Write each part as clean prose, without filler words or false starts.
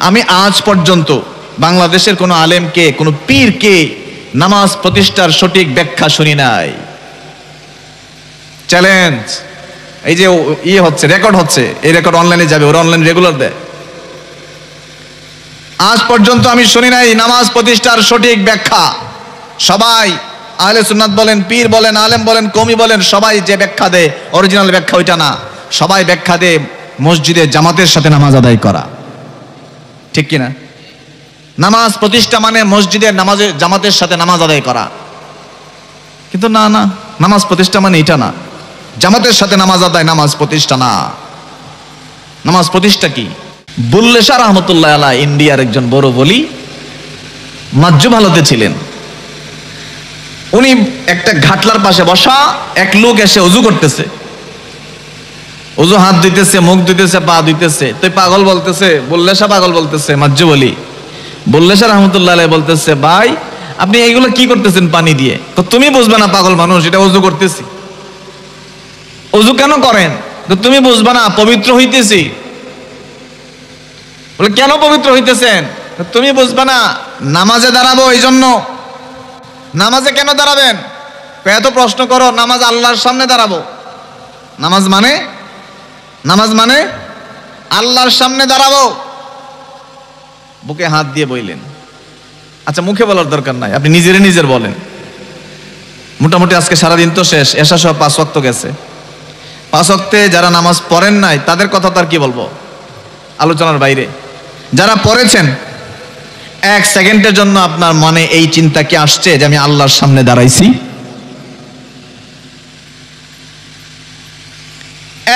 আমি আজ পর্যন্ত বাংলাদেশের কোনো আলেমকে, কোনো পীরকে নামাজ প্রতিষ্ঠার সঠিক ব্যাখ্যা শুনি নাই। চ্যালেঞ্জ, এই যে ইয়ে হচ্ছে, রেকর্ড হচ্ছে, এই রেকর্ড অনলাইনে যাবে, ওরা অনলাইন রেগুলার দেয়। আজ পর্যন্ত আমি শুনি নাই নামাজ প্রতিষ্ঠার সঠিক ব্যাখ্যা। সবাই আহলে সুন্নাত বলেন, পীর বলেন, আলেম বলেন, কওমি বলেন, সবাই যে ব্যাখ্যা দেয় অরিজিনাল ব্যাখ্যা ওইটা না। সবাই ব্যাখ্যা দেয় মসজিদে জামাতের সাথে নামাজ আদায় করা, ঠিক কিনা? নামাজ প্রতিষ্ঠা মানে মসজিদের জামাতের সাথে নামাজ আদায় করা। কিন্তু না, নামাজ প্রতিষ্ঠা মানে এটা না। জামাতের সাথে নামাজ আদায় নামাজ প্রতিষ্ঠা না। নামাজ প্রতিষ্ঠা কি? বুল্লে শাহ রহমতুল্লাহ আলাইহ ইন্ডিয়ার একজন বড় বলি, মাজ্জু ভালোতে ছিলেন। উনি একটা ঘাটলার পাশে বসা, এক লোক এসে ওযু করতেছে, ওযু হাত ধুইতেছে, মুখ ধুইতেছে, পা ধুইতেছে। তো পাগল বলতেছে, বুল্লে শাহ পাগল বলতেছে, মাজ্জু বলি বুল্লে শাহ রহমতুল্লাহ আলাইহ বলতেছে, ভাই আপনি এইগুলো কি করতেছেন পানি দিয়ে? তো তুমি বুঝবে না পাগল মানুষ, এটা ওযু করতেছি। ওযু কেন করেন? তো তুমি বুঝবে না, পবিত্র হইতেছি। বলে কেন পবিত্র হইতেছেন? তুমি বুঝবে না, নামাজে দাঁড়াবো এই জন্য। নামাজে কেন দাঁড়াবেন? এত প্রশ্ন করো, নামাজ আল্লাহর সামনে দাঁড়াবো। নামাজ মানে আল্লাহর সামনে দাঁড়াবো। বুকে হাত দিয়ে বললেন। আচ্ছা, মুখে বলার দরকার নাই, আপনি নিজের বলেন। মোটামুটি আজকে সারাদিন তো শেষ, এশা সহ 5 ওয়াক্ত গেছে। 5 ওয়াক্তে যারা নামাজ পড়েন নাই তাদের কথা তার কি বলবো, আলোচনার বাইরে। যারা পড়েছেন, 1 সেকেন্ডের জন্য আপনার মনে এই চিন্তা কি আসছে যে আমি আল্লাহর সামনে দাঁড়াইছি?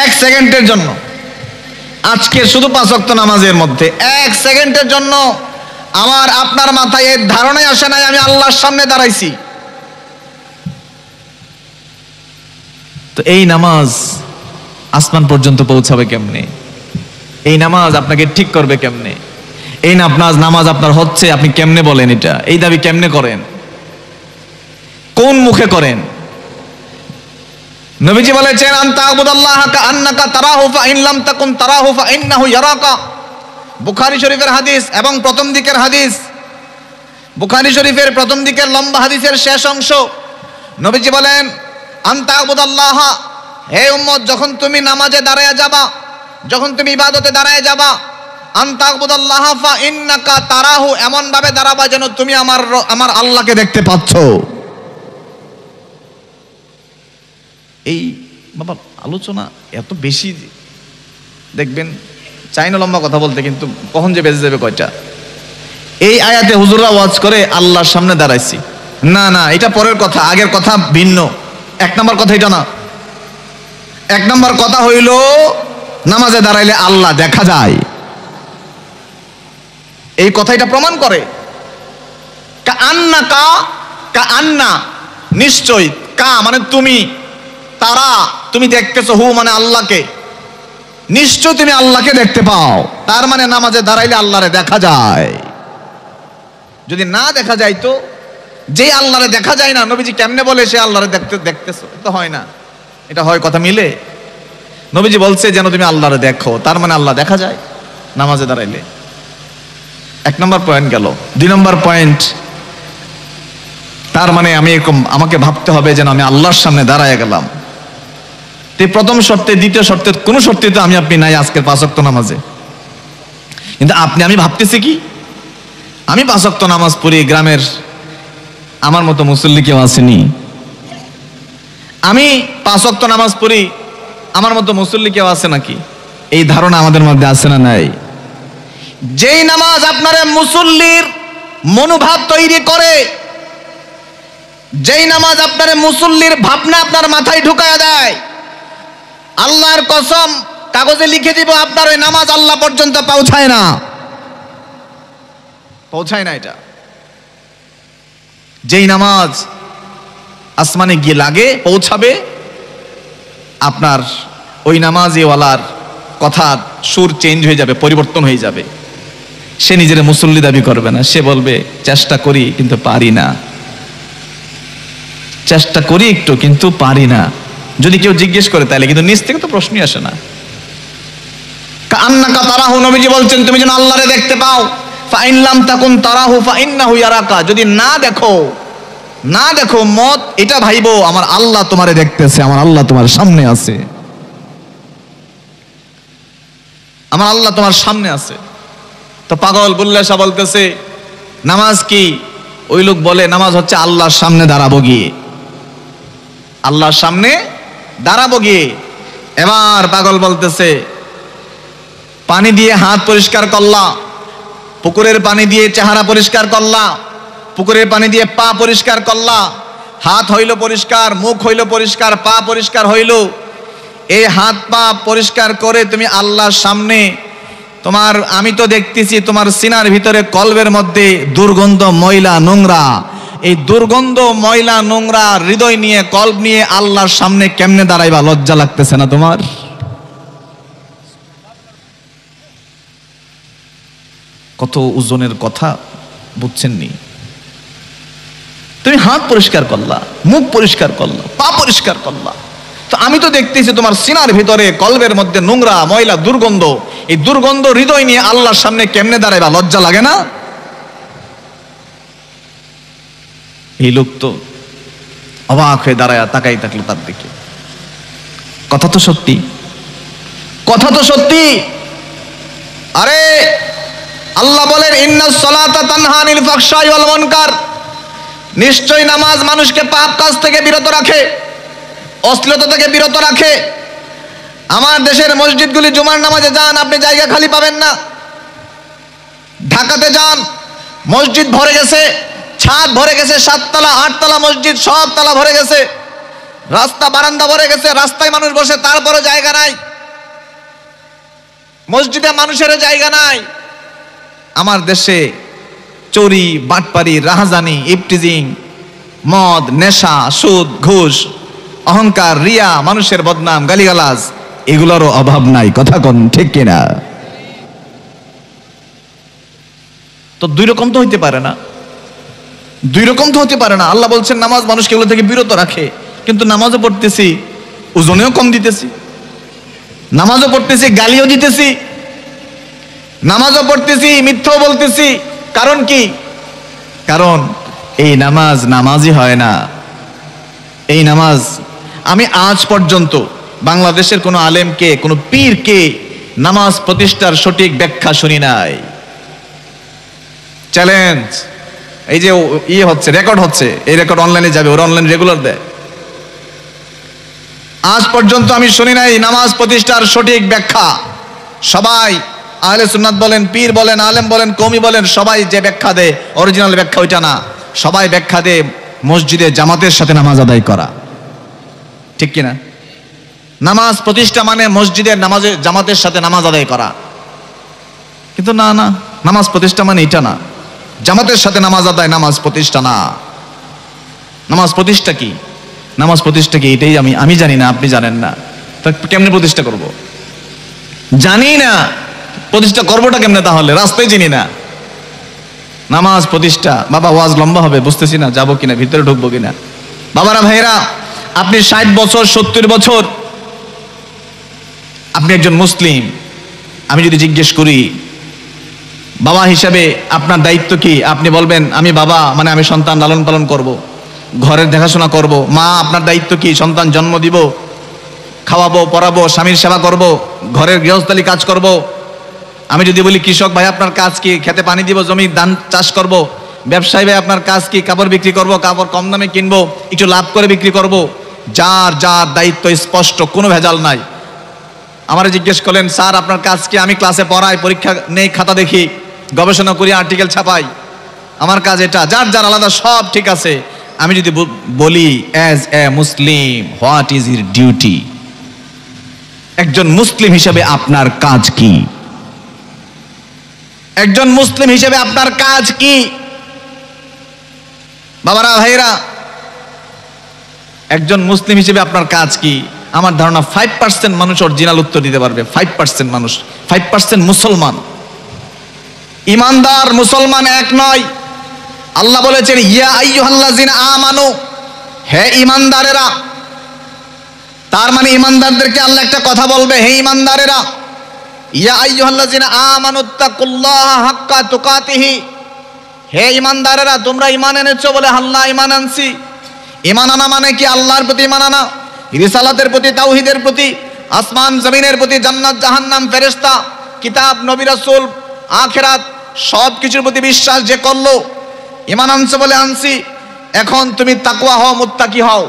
1 সেকেন্ডের জন্য, আজকে শুধু 5 ওয়াক্ত নামাজের মধ্যে 1 সেকেন্ডের জন্য আমার আপনার মাথায় এই ধারণাই আসে নাই আমি আল্লাহর সামনে দাঁড়াইছি? তো এই নামাজ আসমান পর্যন্ত পৌঁছাবে কেমনে? এই নামাজ আপনাকে ঠিক করবে কেমনে? এই নামাজ আপনার হচ্ছে, আপনি কেমনে বলেন এটা? এই দাবি কেমনে করেন? কোন মুখে করেন? নবীজি বলেছেন, আনতা আবুদাল্লাহা কাআন্নাকা তারাহু ফাইন লাম তাকুন তারাহু ফাইন্নাহু ইয়ারাকা। বুখারী শরীফের হাদিস এবং প্রথম দিকের হাদিস। বুখারী শরীফের প্রথম দিকের লম্বা হাদিসের শেষ অংশ, নবীজি বলেন, আনতা আবুদাল্লাহা, হে উম্মত, যখন তুমি নামাজে দাঁড়ায় যাবা, যখন তুমি ইবাদতে দাঁড়ায় যাবা, আনতা আবুদাল্লাহা ফাইন্নাকা তারাহু, এমন ভাবে দাঁড়াবা যেন তুমি আমার আল্লাহকে দেখতে পাচ্ছ। এই বাবা আলোচনা এত বেশি, দেখবেন চাই না লম্বা কথা বলতে, কিন্তু কখন যে বেজে যাবে কয়টা। এই আয়াতে হুজুররা ওয়াজ করে আল্লাহর সামনে দাঁড়াইছি, না এটা পরের কথা, আগের কথা ভিন্ন। 1 নম্বর কথা এটা না। 1 নম্বর কথা হইল নামাজে দাঁড়াইলে আল্লাহ দেখা যায়। এই কথা এটা প্রমাণ করে। কাআন্না নিশ্চয়, কা মানে তুমি, তারা তুমি দেখতেছো, হু মানে আল্লাহকে, নিশ্চয় তুমি আল্লাহকে দেখতে পাও। তার মানে নামাজে দাঁড়াইলে আল্লাহরে দেখা যায়। যদি না দেখা যায় তো, যে আল্লাহরে দেখা যায় না, নবীজি কেমনে বলে সে আল্লাহরে দেখতেছো? তো হয় না, এটা হয় কথা মিলে? নবীজি বলছে যেন তুমি আল্লাহরে দেখো, তার মানে আল্লাহ দেখা যায় নামাজে দাঁড়াইলে। 1 নম্বর পয়েন্ট গেল। 2 নম্বর পয়েন্ট, তার মানে আমাকে ভাবতে হবে যেন আমি আল্লাহর সামনে দাঁড়ায় গেলাম। প্রথম শর্তে, দ্বিতীয় শর্তে, কোন শর্তে তো আপনি নাই আজকের 5 ওয়াক্ত নামাজে। কিন্তু আমি ভাবতেছি কি, আমি 5 ওয়াক্ত নামাজ পড়ি, গ্রামের আমার মতো মুসল্লি কেউ আসেনি। আমি 5 ওয়াক্ত নামাজ পড়ি, আমার মতো মুসল্লি কেউ আছে নাকি? এই ধারণা আমাদের মধ্যে আছে না নাই? যেই নামাজ আপনার মুসল্লির মনোভাব তৈরি করে, যেই নামাজ আপনার মুসল্লির ভাবনা আপনার মাথায় ঢুকায়া দেয়, আল্লাহর কসম কাগজে লিখে দিব, আপনার ওই নামাজ আল্লাহ পর্যন্ত পৌঁছায় না। এটা যেই নামাজ আসমানে গিয়ে লাগে, পৌঁছাবে, আপনার ওই নামাজওয়ালার কথা সুর চেঞ্জ হয়ে যাবে, পরিবর্তন হয়ে যাবে। সে নিজের মুসল্লি দাবি করবে না, সে বলবে চেষ্টা করি কিন্তু পারি না, চেষ্টা করি একটু কিন্তু পারি না। যদি কেউ জিজ্ঞেস করে তাহলে, কিন্তু নিজ থেকে তো প্রশ্নই আসে না। কান্নাকা তারাহু, নবীজি বলছেন তুমি যেন আল্লাহরে দেখতে পাও। ফাইন লাম তাকুন তারাহু ফাইন্নাহু ইয়ারাকা, যদি না দেখো মত এটা ভাইবো আমার আল্লাহ তোমারে দেখতেছে, আমার আল্লাহ তোমার সামনে আছে, আমার আল্লাহ তোমার সামনে আছে। তো পাগল বুল্লাশা বলতেছে নামাজ কি? ওই লোক বলে নামাজ হচ্ছে আল্লাহর সামনে দাঁড়াবো গিয়ে, আল্লাহর সামনে দাঁড়াবো গিয়ে। এবার পাগল বলতেছে পানি দিয়ে হাত পরিষ্কার করলা, পুকুরের পানি দিয়ে চেহারা পরিষ্কার করলা, পুকুরের পানি দিয়ে পা পরিষ্কার করলা, হাত হইল পরিষ্কার, মুখ হইল পরিষ্কার, পা পরিষ্কার হইল। এই হাত পা পরিষ্কার করে তুমি আল্লাহর সামনে, তোমার আমি তো দেখতেছি তোমার সিনার ভিতরে কলবের মধ্যে দুর্গন্ধ ময়লা নোংরা, এই দুর্গন্ধ ময়লা নোংরা হৃদয় নিয়ে কলব নিয়ে আল্লাহর সামনে কেমনে দাঁড়াইবা? লজ্জা লাগতেছে না তোমার? কত ওজনের কথা বুঝছেন নি? তুমি হাত পরিষ্কার করলা, মুখ পরিষ্কার করলা, পা পরিষ্কার করলা, তো আমি তো দেখতেছি তোমার সিনার ভিতরে কলবের মধ্যে নোংরা ময়লা দুর্গন্ধ, এই দুর্গন্ধ হৃদয় নিয়ে আল্লাহর সামনে কেমনে দাঁড়াইবা? লজ্জা লাগে না? এই লোক তো অবাক হয়ে দাঁড়ায় তাকাই থাকলো তার দিকে। কথা তো সত্যি, কথা তো সত্যি। আরে আল্লাহ বলেন ইন্নাস সালাতা তানহা আনিল ফাহশাই ওয়াল মুনকার, নিশ্চয় নামাজ মানুষকে পাপ কাজ থেকে বিরত রাখে, অশ্লীলতা থেকে বিরত রাখে। আমার দেশের মসজিদগুলি জুমার নামাজে যান, আপনি জায়গা খালি পাবেন না। ঢাকাতে যান, মসজিদ ভরে গেছে, ছাদ ভরে গেছে, 7 তলা 8 তলা মসজিদ, সব তলা ভরে গেছে, রাস্তা বারান্দা ভরে গেছে, রাস্তায় মানুষ বসে, তারপরও জায়গা নাই, মসজিদে মানুষেরও জায়গা নাই। আমার দেশে চুরি, বাটপারি, রাহাজানি, ইফটিজিং, মদ, নেশা, সুদ, ঘুষ, অহংকার, রিয়া, মানুষের বদনাম, গালিগালাজ, এগুলোরও অভাব নাই। কথা কোন ঠিক কিনা? তো দুই রকম তো হইতে পারে না, দুই রকম তো হতে পারে না। আল্লাহ বলছেন নামাজ মানুষকে এগুলো থেকে বিরত রাখে, কিন্তু নামাজও পড়তেছি, ওজনেও কম দিতেছি, নামাজও পড়তেছি, গালিও দিতেছি, নামাজও পড়তেছি, মিথ্যাও বলতেছি। কারণ কি? কারণ এই নামাজ নামাজই হয় না। এই নামাজ আমি আজ পর্যন্ত বাংলাদেশের কোনো আলেমকে, কোনো পীরকে নামাজ প্রতিষ্ঠার সঠিক ব্যাখ্যা শুনি নাই। চ্যালেঞ্জ, এই যে ইয়ে হচ্ছে, রেকর্ড হচ্ছে, এই রেকর্ড অনলাইনে যাবে, ওরা অনলাইন রেগুলার দেয়। আজ পর্যন্ত আমি শুনি নাই নামাজ প্রতিষ্ঠার সঠিক ব্যাখ্যা। সবাই আহলে সুন্নাত বলেন, পীর বলেন, আলেম বলেন, কওমি বলেন, সবাই যে ব্যাখ্যা দেয় অরিজিনাল ব্যাখ্যা ওইটা না। সবাই ব্যাখ্যা দেয় মসজিদে জামাতের সাথে নামাজ আদায় করা, ঠিক কিনা? নামাজ প্রতিষ্ঠা মানে মসজিদের নামাজে জামাতের সাথে নামাজ আদায় করা। কিন্তু না না, নামাজ প্রতিষ্ঠা মানে এটা না, জামাতের সাথে নামাজ আদায় নামাজ প্রতিষ্ঠা না। নামাজ প্রতিষ্ঠা কি? নামাজ প্রতিষ্ঠা কি এটাই আমি জানি না, আপনি জানেন না। তা কেমনে প্রতিষ্ঠা করব? জানি না, প্রতিষ্ঠা করবোটা কেমনে? তাহলে রাস্তায় চিনি না। নামাজ প্রতিষ্ঠা, বাবা ওয়াজ লম্বা হবে, বুঝতেছি না যাবো কিনা, ভিতরে ঢুকবো কিনা। বাবারা ভাইরা, আপনি 60 বছর 70 বছর আপনি একজন মুসলিম, আমি যদি জিজ্ঞেস করি বাবা হিসাবে আপনার দায়িত্ব কি, আপনি বলবেন আমি বাবা মানে আমি সন্তান লালন পালন করব, ঘরের দেখাশোনা করব। মা আপনার দায়িত্ব কি? সন্তান জন্ম দিব, খাওয়াবো, পড়াবো, স্বামীর সেবা করব, ঘরের গৃহস্থালী কাজ করব। আমি যদি বলি কৃষক ভাই আপনার কাজ কি? খেতে পানি দিব, জমি ধান চাষ করব। ব্যবসায়ী ভাই আপনার কাজ কি? কাপড় বিক্রি করব, কাপড় কম দামে কিনবো, একটু লাভ করে বিক্রি করব। যার যার দায়িত্ব স্পষ্ট, কোনো ভেজাল নাই। আমারে জিজ্ঞেস করলেন স্যার আপনার কাজ কি? আমি ক্লাসে পড়াই, পরীক্ষা নেই, খাতা দেখি, গবেষণা করি, আর্টিকেল ছাপাই, আমার কাজ এটা। যার যার আলাদা, সব ঠিক আছে। আমি যদি বলি as a Muslim what is your duty, একজন মুসলিম হিসেবে আপনার কাজ কি? একজন মুসলিম হিসেবে আপনার কাজ কি? বাবারা ভাইরা, একজন মুসলিম হিসেবে আপনার কাজ কি? আমার ধারণা 5% মানুষ অরিজিনাল উত্তর দিতে পারবে। 5% মানুষ, 5% মুসলমান, ইমানদার মুসলমান এক নয়। আল্লাহ বলেছেন ইয়া আইয়ুহাল্লাযিনা আমানু, হে ইমানদারেরা। তার মানে ইমানদারদেরকে আল্লাহ একটা কথা বলবে, হে ইমানদারেরা ইয়া আইয়ুহাল্লাযিনা আমানুত্তাকুল্লাহা হাক্কা তুকাতিহি, হে ঈমানদারেরা তোমরা ঈমান এনেছো বলে আল্লাহ ঈমান আনছি। ঈমান আনা মানে কি? আল্লাহর প্রতি ঈমান আনা, রিসালাতের প্রতি, তাওহীদের প্রতি, আসমান জমিনের প্রতি, জান্নাত জাহান্নাম, ফেরেশতা, কিতাব, নবী রাসূল, আখিরাত সব কিছুর প্রতি বিশ্বাস যে করলো, ঈমান আনছো বলে আনছি। এখন তুমি তাকওয়া হও, মুত্তাকি হও।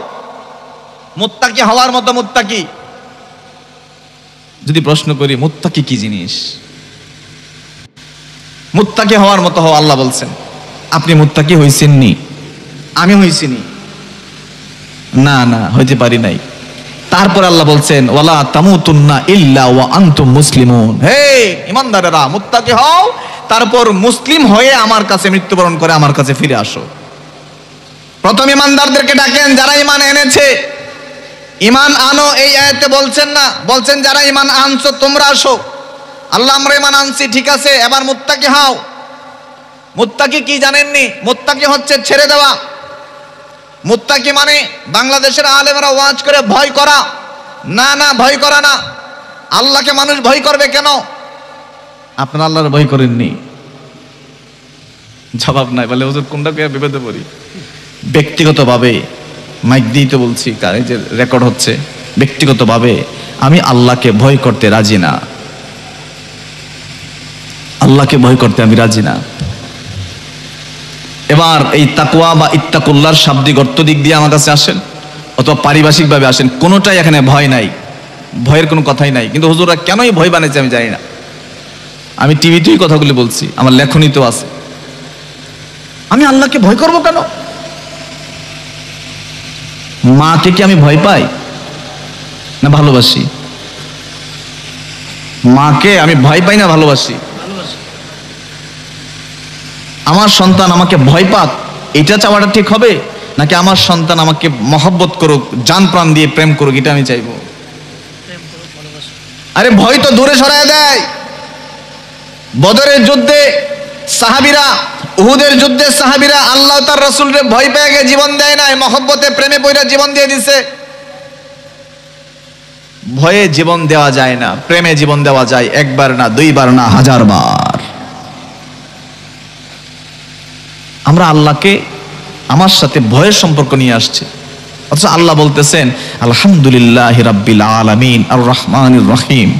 মুত্তাকি হওয়ার মতো মুত্তাকি, যদি প্রশ্ন করি মুত্তাকি কি জিনিস, মুত্তাকি হওয়ার মতো হও। আল্লাহ বলছেন আপনি মুত্তাকি হইছেননি? আমি হইছিনি? না না, হইতে পারি নাই। তারপর আল্লাহ বলছেন ওয়ালা তামুতুন্না ইল্লা ওয়া আনতুম মুসলিমুন, হে ঈমানদারেরা মুত্তাকি হও, তারপর মুসলিম হয়ে আমার কাছে মৃত্যুবরণ করে আমার কাছে ফিরে আসো। প্রথম ঈমানদারদেরকে ডাকেন যারা ঈমান এনেছে। ঈমান আনো এই আয়াতে বলছেন না, বলছেন যারা ঈমান আনছো তোমরা আসো। আল্লাহ আমরা ঈমান আনছি, ঠিক আছে, এবার মুত্তাকি হও। মুত্তাকি কি জানেননি? মুত্তাকি হচ্ছে ছেড়ে দেওয়া। মুত্তাকি মানে বাংলাদেশের আলেমরা ওয়াজ করে ভয় করা, না না, ভয় করা না। আল্লাহকে মানুষ ভয় করবে কেন? আপনারা আল্লাহর ভয় করেননি? জবাব নাই। বলে হুজুর কোনটা কে বিপদে পড়ি? ব্যক্তিগতভাবে মাইক দিয়ে তো বলছি, এই যে রেকর্ড হচ্ছে, ব্যক্তিগতভাবে আমি আল্লাহকে ভয় করতে রাজি না। আল্লাহকে ভয় করতে আমি রাজি না। এবার এই তাকওয়া বা ইত্তাকুল্লাহর শাব্দিক অর্থ দিক দিয়ে আমার কাছে আসেন অথবা পারিভাষিকভাবে আসেন, কোনোটাই এখানে ভয় নাই, ভয়ের কোনো কথাই নাই। কিন্তু হুজুররা কেনই ভয় বানিয়েছে আমি জানি না। আমি টিভিতেই কথাগুলি বলছি, আমার লেখনীতেও আছে। আমি আল্লাহকে ভয় করব কেন? মাকে কি আমি ভয় পাই না ভালোবাসি? মাকে আমি ভয় পাই না ভালোবাসি? আমার সন্তান আমাকে ভয় পাক, এটা চাওয়াটা ঠিক হবে? নাকি আমার সন্তান আমাকে মহব্বত করুক, জান প্রাণ দিয়ে প্রেম করুক, এটা আমি চাইবো? আরে ভয় তো দূরে সরায় দেয়। বদরের যুদ্ধে সাহাবীরা, উহুদের যুদ্ধে সাহাবীরা আল্লাহ তার রাসূলকে ভয় পেয়ে গিয়ে জীবন দেয় নাই, মহব্বতে প্রেমে পড়ে জীবন দিয়ে দিছে। ভয়ে জীবন দেওয়া যায় না, প্রেমে জীবন দেওয়া যায় একবার না, দুইবার না, 1000 বার। আমরা আল্লাহকে আমার সাথে ভয়ের সম্পর্ক নিয়ে আসছি, অথচ আল্লাহ বলতেছেন আলহামদুলিল্লাহি রাব্বিল আলামিন আর রহমানির রহিম।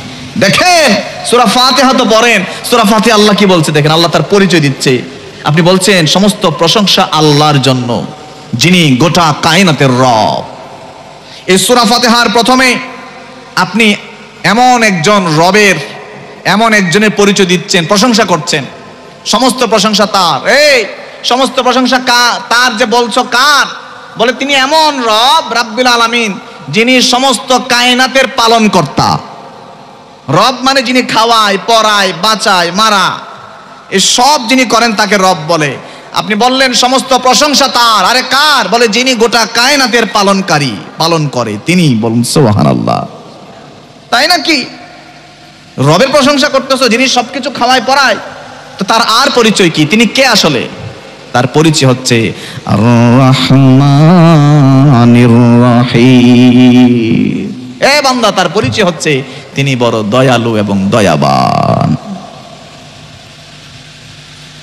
দেখেন সূরা ফাতিহা তো পড়েন, সূরা ফাতিহা আল্লাহ কি বলছে দেখেন, আল্লাহ তার পরিচয় দিচ্ছে। আপনি বলছেন সমস্ত প্রশংসা আল্লাহর জন্য, যিনি গোটা কায়নাতের রব। এই সূরা ফাতিহার প্রথমে আপনি এমন একজন রবের, এমন একজনের পরিচয় দিচ্ছেন, প্রশংসা করছেন। সমস্ত প্রশংসা তার। এই সমস্ত প্রশংসা তার যে বলছো কার? বলে তিনি এমন রব, রাব্বুল আলামিন, যিনি সমস্ত কায়নাতের পালন কর্তা। রব মানে যিনি খাওয়ায়, পড়ায়, বাঁচায়, মারা, এই সব যিনি করেন তাকে রব বলে। আপনি বললেন সমস্ত প্রশংসা তার। আরে কার? বলে যিনি গোটা কায়নাতের পালনকারী, পালন করে তিনি। বলুন সুবহানাল্লাহ। তাই নাকি? রবের প্রশংসা করতেছো, যিনি সবকিছু খাওয়ায় পড়ায়, তো তার আর পরিচয় কি? তিনি কে আসলে? তার পরিচয় হচ্ছে আর রহমানির রহিম। এ বান্দা, তার পরিচয় হচ্ছে তিনি বড় দয়ালু এবং দয়াবান।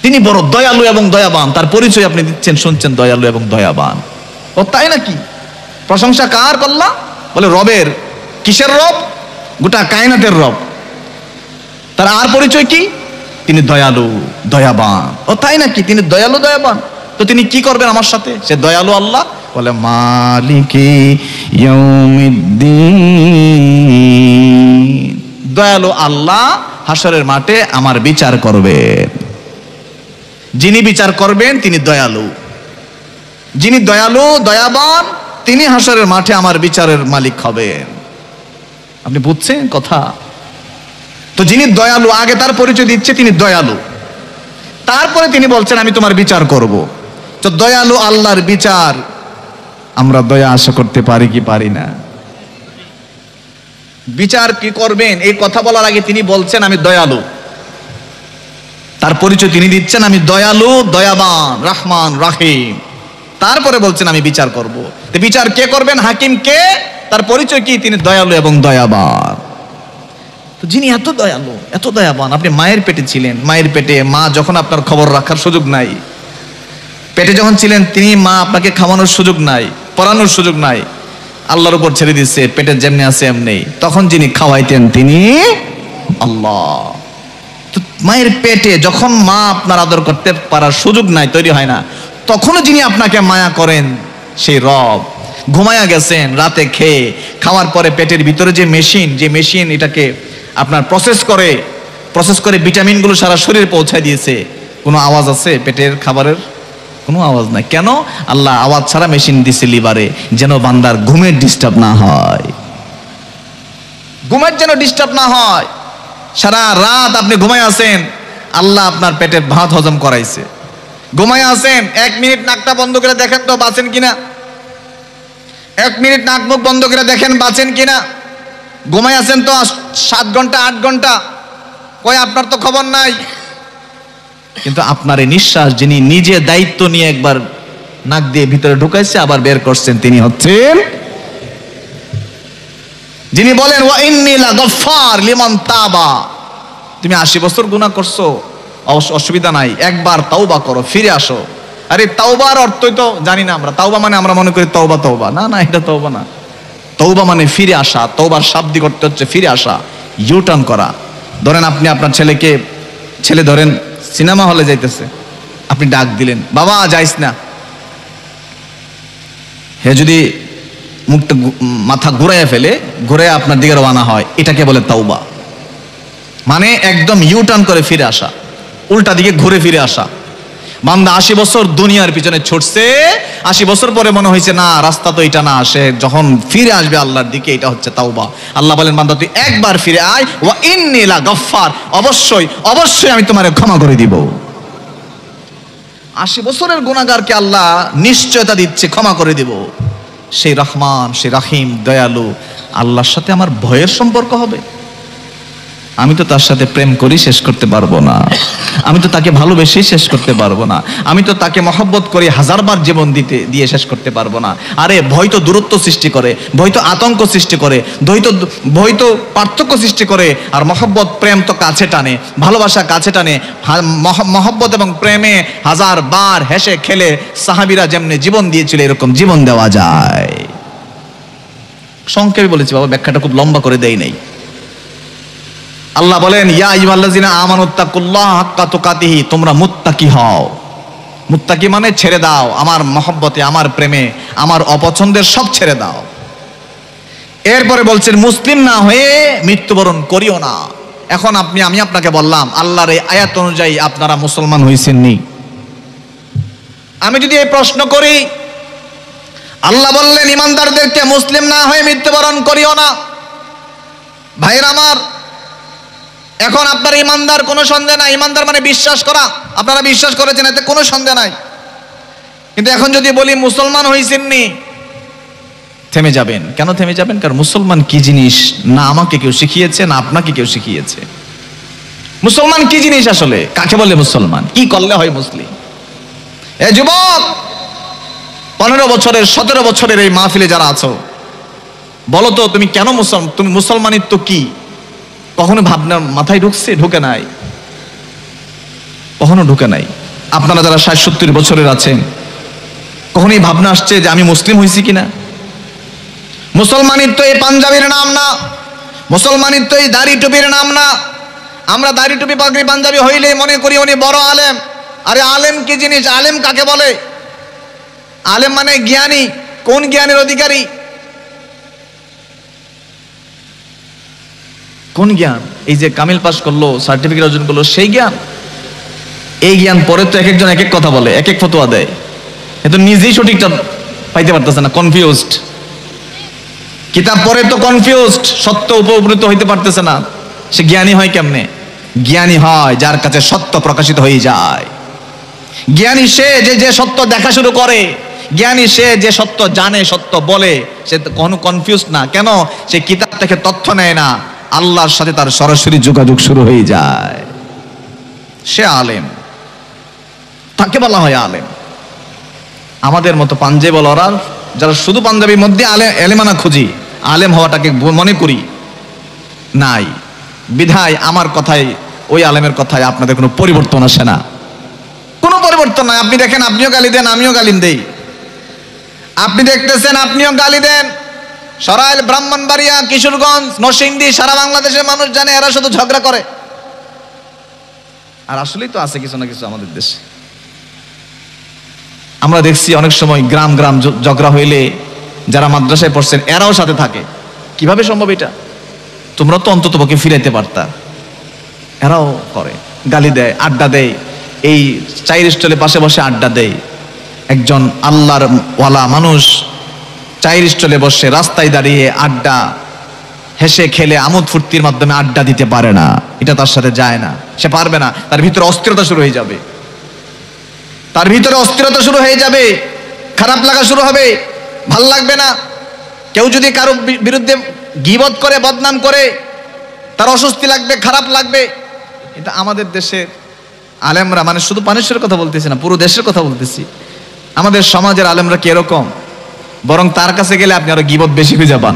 তিনি বড় দয়ালু এবং দয়াবান, তার পরিচয় আপনি দিচ্ছেন, শুনছেন, দয়ালু এবং দয়াবান। ও তাই নাকি? প্রশংসা কার করলা? বলে রবের। কিসের রব? গোটা কায়নাতের রব। তার আর পরিচয় কি? তিনি দয়ালু, দয়াবান। ও তাই নাকি? তিনি দয়ালু, দয়াবান। তো তিনি কি করবেন আমার সাথে? সে দয়ালু আল্লাহ। বলে মালিকি ইয়াউমিদ্দিন। দয়ালু আল্লাহ হাসরের মাঠে আমার বিচার করবেন। যিনি বিচার করবেন তিনি দয়ালু। যিনি দয়ালু, দয়াবান, তিনি হাসরের মাঠে আমার বিচারের মালিক হবেন। আপনি বুঝছেন কথা? তো যিনি দয়ালু, আগে তার পরিচয় দিচ্ছে তিনি দয়ালু, তারপরে তিনি বলছেন আমি তোমার বিচার করব। তো দয়ালু আল্লাহর বিচার আমরা দয়া আশা করতে পারি কি পারি না? বিচার কি করবেন এই কথা বলার আগে তিনি বলছেন আমি দয়ালু, তার পরিচয় তিনি দিচ্ছেন আমি দয়ালু, দয়াবান, রহমান, রহিম। তারপরে বলছেন আমি বিচার করব। তো বিচার কে করবেন? হাকিম কে? তার পরিচয় কি? তিনি দয়ালু এবং দয়াবান। তো যিনি এত দয়ালু, এত দয়াবান, আপনি মায়ের পেটে ছিলেন, মায়ের পেটে মা যখন আপনার খবর রাখার সুযোগ নাই, পেটে যখন ছিলেন তিনি মা আপনাকে খাওয়ানোর সুযোগ নাই, পড়ানোর সুযোগ নাই, আল্লাহর উপর ছেড়ে দিচ্ছে, পেটে যেমনি আছে এমনি, তখন যিনি খাওয়াইতেন তিনি আল্লাহ। তো মায়ের পেটে যখন মা আপনার আদর করতে পারার সুযোগ নাই, তৈরি হয় না, তখনও যিনি আপনাকে মায়া করেন সেই রব। ঘুমায়া গেছেন রাতে খেয়ে, খাওয়ার পরে পেটের ভিতরে যে মেশিন এটাকে আপনার প্রসেস করে ভিটামিনগুলো সারা শরীরে পৌঁছায় দিয়েছে, কোনো আওয়াজ আছে পেটের খাবারের? কোনো আওয়াজ নাই। কেন? আল্লাহ আওয়াজ ছাড়া মেশিন দিছে লিভারে, যেন বান্দার ঘুমের ডিস্টার্ব না হয়, ঘুমের যেন ডিস্টার্ব না হয়। সারা রাত আপনি ঘুমায় আছেন, আল্লাহ আপনার পেটের ভাত হজম করাইছে। ঘুমায় আছেন, 1 মিনিট নাকটা বন্ধ করে দেখেন তো বাঁচেন কিনা, 1 মিনিট নাক মুখ বন্ধ করে দেখেন বাঁচেন কিনা। ঘুমায় আছেন তো 7 ঘন্টা 8 ঘন্টা, কই আপনার তো খবর নাই। কিন্তু আপনার এই নিঃশ্বাস যিনি নিজে দায়িত্ব নিয়ে একবার নাক দিয়ে ভিতরে ঢুকাইছে আবার বের করছেন, তিনি হচ্ছেন যিনি বলেন ওয়া ইন্নী লাগাফফার লিমান তাবা। তুমি 80 বছর গুনাহ করছো, অসুবিধা নাই, একবার তাওবা করো, ফিরে আসো। আরে তাওবার অর্থই তো জানি না আমরা। তাওবা মানে আমরা মনে করি তওবা, না না, এটা তওবা না। তওবা মানে ফিরে আসা। তওবার শাব্দিক অর্থ হচ্ছে ফিরে আসা, ইউটার্ন করা। ধরেন আপনি আপনার ছেলে ধরেন সিনেমা হলে যাইতেছে, আপনি ডাক দিলেন, বাবা যাইস না। হে যদি মুখটা মাথা ঘুরাইয়া ফেলে, ঘুরাইয়া আপনার দিকে রওনা হয়, এটাকে বলে তাওবা। মানে একদম ইউটার্ন করে ফিরে আসা, উল্টা দিকে ঘুরে ফিরে আসা। বান্দা 80 বছর দুনিয়ার পিছনে ছুটছে, 80 বছর পরে মনে হয়েছে না রাস্তা তো এটা না, সে যখন ফিরে আসবে আল্লাহর দিকে, এটা হচ্ছে তাওবা। আল্লাহ বলেন বান্দা তুই একবার ফিরে আয়, ওয়া ইন্নী লাগাফফার, অবশ্যই আমি তোমারে ক্ষমা করে দিব। 80 বছরের গুনাহগারকে আল্লাহ নিশ্চয়তা দিচ্ছে ক্ষমা করে দিব। সেই রহমান, সেই রাহিম, দয়ালু আল্লাহর সাথে আমার ভয়ের সম্পর্ক হবে? আমি তো তার সাথে প্রেম করি শেষ করতে পারবো না, আমি তো তাকে ভালোবেসে শেষ করতে পারবো না, আমি তো তাকে মহব্বত করি 1000 বার জীবন দিয়ে শেষ করতে পারবো না। আরে ভয় তো দূরত্ব সৃষ্টি করে, ভয় তো আতঙ্ক সৃষ্টি করে, ভয় তো পার্থক্য সৃষ্টি করে, আর মহব্বত প্রেম তো কাছে টানে, ভালোবাসা কাছে টানে। মহব্বত এবং প্রেমে 1000 বার হেসে খেলে সাহাবীরা যেমনি জীবন দিয়েছিল এরকম জীবন দেওয়া যায়। সংক্ষেপে বলেছি বাবা, ব্যাখ্যাটা খুব লম্বা করে দেই নাই। আল্লাহ বলেন ইয়া আইয়ুহাল্লাযিনা আমানুত্তাকুল্লাহ হাক্কা তুকাতিহি, তোমরা মুত্তাকি হও। মুত্তাকি মানে ছেড়ে দাও আমার মহব্বতে, আমার প্রেমে, আমার অপছন্দের সব ছেড়ে দাও। এরপরে বলছেন মুসলিম না হয়ে মৃত্যুবরণ করিও না। এখন আমি আপনাকে বললাম আল্লাহর এই আয়াত অনুযায়ী আপনারা মুসলমান হইছেননি? আমি যদি এই প্রশ্ন করি, আল্লাহ বললেন ইমানদারদেরকে মুসলিম না হয়ে মৃত্যুবরণ করিও না। ভাইরা আমার, এখন আপনার ইমানদার কোনো সন্দেহ নাই, ইমানদার মানে বিশ্বাস করা, আপনারা বিশ্বাস করেছেন, এতে কোনো সন্দেহ নাই। কিন্তু এখন যদি বলি মুসলমান হইছেননি, থেমে যাবেন। কেন থেমে যাবেন? কারণ মুসলমান কি জিনিস না আমাকে কেউ শিখিয়েছে, না আপনাকে কেউ শিখিয়েছে। মুসলমান কি জিনিস আসলে, কাকে বলে মুসলমান, কি করলে হয় মুসলিম? এ যুবক, 15 বছরের 17 বছরের এই মাহফিলে যারা আছো, বলো তো তুমি কেন তুমি মুসলমানিত্ব কি কখনো ভাবনা মাথায় ঢুকছে? ঢুকে নাই, কখনো ঢুকে নাই। আপনারা যারা 60-70 বছরের আছেন, কখনো এই ভাবনা আসছে যে আমি মুসলিম হয়েছি কিনা? মুসলমানিত্ব এই পাঞ্জাবির নাম না, মুসলমানিত্ব এই দাড়ি টুপির নাম না। আমরা দাড়ি টুপি পাগড়ি পাঞ্জাবি হইলে মনে করি উনি বড় আলেম। আরে আলেম কি জিনিস? আলেম কাকে বলে? আলেম মানে জ্ঞানী। কোন জ্ঞানের অধিকারী? কোন জ্ঞান? এই যে কামিল পাস করলো, সার্টিফিকেট অর্জন করলো, সেই জ্ঞান? এই জ্ঞান পরে তো এক একজন এক এক কথা বলে, এক এক ফতোয়া দেয়, এতো নিজেই সঠিকটা পাইতে পারতেছে না, কনফিউজড। কিতাব পড়ে তো কনফিউজড, সত্য উপনীত হইতে পারতেছে না। সে জ্ঞানী হয় কেমনে? জ্ঞানী হয় যার কাছে সত্য প্রকাশিত হয়ে যায়। জ্ঞানী সে যে সত্য দেখা শুরু করে, জ্ঞানী সে যে সত্য জানে, সত্য বলে, সে কোনো কনফিউজ না। কেন? সে কিতাব থেকে তথ্য নেয় না, আল্লাহর সাথে তার সরাসরি যোগাযোগ শুরু হয়ে যায়। সে আলেম, তাকে বলা হয় আলেম। আমাদের মতো পাঞ্জাবিওয়ালারা যারা শুধু পাঞ্জাবির মধ্যে এলেমানা খুঁজি, আলেম হওয়াটাকে মনে করি নাই। বিধায় আমার কথায়, ওই আলেমের কথায় আপনাদের কোনো পরিবর্তন আসে না, কোনো পরিবর্তন নাই। আপনি দেখেন, আপনিও গালি দেন, আমিও গালি দেই। আপনি দেখতেছেন, আপনিও গালি দেন। সরাইল, ব্রাহ্মণবাড়িয়া, কিশোরগঞ্জ, নরসিংদী, সারা বাংলাদেশের মানুষ জানে এরা শুধু ঝগড়া করে। আর আসলেই তো আছে কিছু না কিছু আমাদের দেশে। আমরা দেখছি অনেক সময় গ্রাম গ্রাম ঝগড়া হইলে যারা মাদ্রাসায় পড়ছেন এরাও সাথে থাকে। কিভাবে সম্ভব এটা? তোমরা তো অন্তত পক্ষে ফিরাইতে পারতা। এরাও করে, গালি দেয়, আড্ডা দেয়। এই চায়ের স্টলে পাশে বসে আড্ডা দেয়। একজন আল্লাহর ওয়ালা মানুষ চায়ের স্টলে বসে রাস্তায় দাঁড়িয়ে আড্ডা, হেসে খেলে আমোদ ফুর্তির মাধ্যমে আড্ডা দিতে পারে না। এটা তার সাথে যায় না, সে পারবে না। তার ভিতরে অস্থিরতা শুরু হয়ে যাবে, তার ভিতরে অস্থিরতা শুরু হয়ে যাবে, খারাপ লাগা শুরু হবে, ভাল লাগবে না। কেউ যদি কারো বিরুদ্ধে গীবত করে, বদনাম করে, তার অস্বস্তি লাগবে, খারাপ লাগবে। এটা আমাদের দেশের আলেমরা, মানে শুধু পানিশ্বরের কথা বলতেছি না, পুরো দেশের কথা বলতেছি। আমাদের সমাজের আলেমরা কি এরকম? বরং তার কাছে গেলে আপনি আরো গীবত বেশি খুঁজে পান।